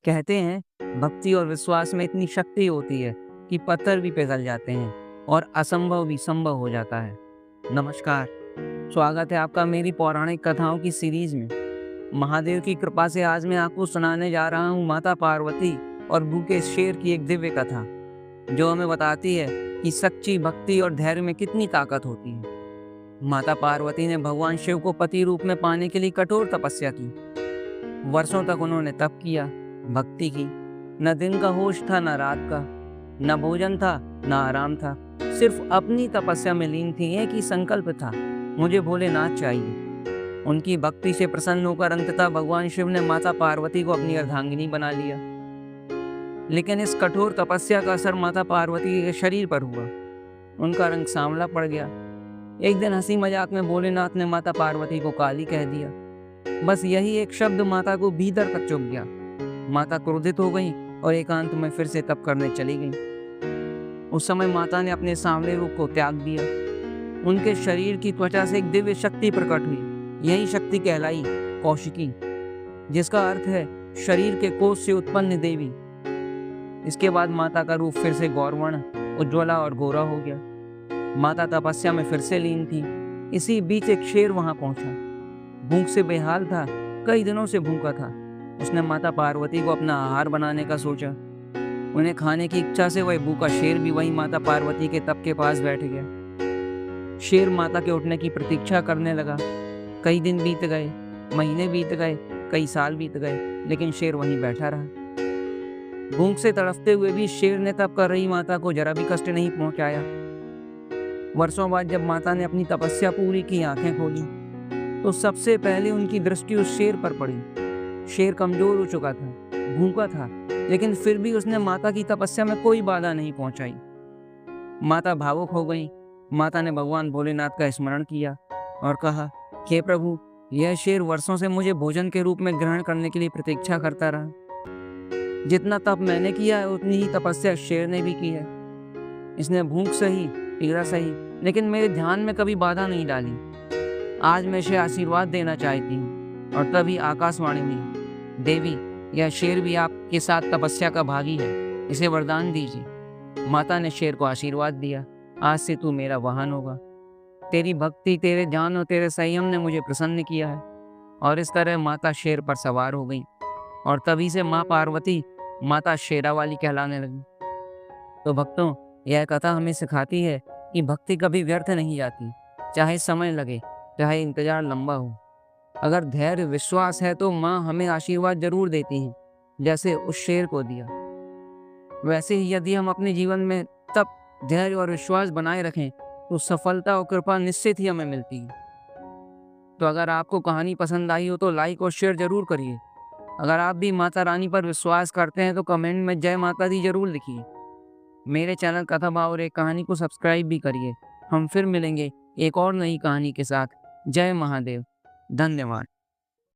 कहते हैं भक्ति और विश्वास में इतनी शक्ति होती है कि पत्थर भी पिघल जाते हैं और असंभव भी संभव हो जाता है। नमस्कार, स्वागत है आपका मेरी पौराणिक कथाओं की सीरीज में। महादेव की कृपा से आज मैं आपको सुनाने जा रहा हूँ माता पार्वती और भूखे शेर की एक दिव्य कथा, जो हमें बताती है कि सच्ची भक्ति और धैर्य में कितनी ताकत होती है। माता पार्वती ने भगवान शिव को पति रूप में पाने के लिए कठोर तपस्या की। वर्षों तक उन्होंने तप किया, भक्ति की। न दिन का होश था, न रात का, न भोजन था, न आराम था। सिर्फ अपनी तपस्या में लीन थी। एक ही संकल्प था, मुझे भोलेनाथ चाहिए। उनकी भक्ति से प्रसन्न होकर अंततः भगवान शिव ने माता पार्वती को अपनी अर्धांगिनी बना लिया। लेकिन इस कठोर तपस्या का असर माता पार्वती के शरीर पर हुआ। उनका रंग सांवला पड़ गया। एक दिन हंसी मजाक में भोलेनाथ ने माता पार्वती को काली कह दिया। बस यही एक शब्द माता को भीतर तक चुभ गया। माता क्रोधित हो गई और एकांत में फिर से तप करने चली गई। उस समय माता ने अपने सांवले रूप को त्याग दिया। उनके शरीर की त्वचा से एक दिव्य शक्ति प्रकट हुई। यही शक्ति कहलाई कौशिकी, जिसका अर्थ है शरीर के कोष से उत्पन्न देवी। इसके बाद माता का रूप फिर से गौरवर्ण, उज्ज्वला और गोरा हो गया। माता तपस्या में फिर से लीन थी। इसी बीच एक शेर वहां पहुंचा। भूख से बेहाल था, कई दिनों से भूखा था। उसने माता पार्वती को अपना आहार बनाने का सोचा। उन्हें खाने की इच्छा से वह भूखा शेर भी वहीं माता पार्वती के तप के पास बैठ गया। शेर माता के उठने की प्रतीक्षा करने लगा। कई दिन बीत गए, महीने बीत गए, कई साल बीत गए, लेकिन शेर वहीं बैठा रहा। भूख से तड़पते हुए भी शेर ने तप कर रही माता को जरा भी कष्ट नहीं पहुंचाया। वर्षों बाद जब माता ने अपनी तपस्या पूरी की, आंखें खोली, तो सबसे पहले उनकी दृष्टि उस शेर पर पड़ी। शेर कमजोर हो चुका था, भूखा था, लेकिन फिर भी उसने माता की तपस्या में कोई बाधा नहीं पहुंचाई। माता भावुक हो गई। माता ने भगवान भोलेनाथ का स्मरण किया और कहा, हे प्रभु, यह शेर वर्षों से मुझे भोजन के रूप में ग्रहण करने के लिए प्रतीक्षा करता रहा। जितना तप मैंने किया है, उतनी ही तपस्या शेर ने भी की है। इसने भूख सही, पीड़ा सही, लेकिन मेरे ध्यान में कभी बाधा नहीं डाली। आज मैं इसे आशीर्वाद देना चाहती हूँ। और तभी आकाशवाणी हुई, देवी, यह शेर भी आपके साथ तपस्या का भागी है, इसे वरदान दीजिए। माता ने शेर को आशीर्वाद दिया, आज से तू मेरा वाहन होगा। तेरी भक्ति, तेरे ज्ञान और तेरे संयम ने मुझे प्रसन्न किया है। और इस तरह माता शेर पर सवार हो गई और तभी से माँ पार्वती माता शेरावाली कहलाने लगी। तो भक्तों, यह कथा हमें सिखाती है कि भक्ति कभी व्यर्थ नहीं जाती, चाहे समय लगे, चाहे इंतजार लंबा हो। अगर धैर्य विश्वास है तो माँ हमें आशीर्वाद जरूर देती हैं, जैसे उस शेर को दिया। वैसे ही यदि हम अपने जीवन में तप, धैर्य और विश्वास बनाए रखें तो सफलता और कृपा निश्चित ही हमें मिलती है। तो अगर आपको कहानी पसंद आई हो तो लाइक और शेयर जरूर करिए। अगर आप भी माता रानी पर विश्वास करते हैं तो कमेंट में जय माता दी जरूर लिखिए। मेरे चैनल कथा भाव और एक कहानी को सब्सक्राइब भी करिए। हम फिर मिलेंगे एक और नई कहानी के साथ। जय महादेव। धन्यवाद।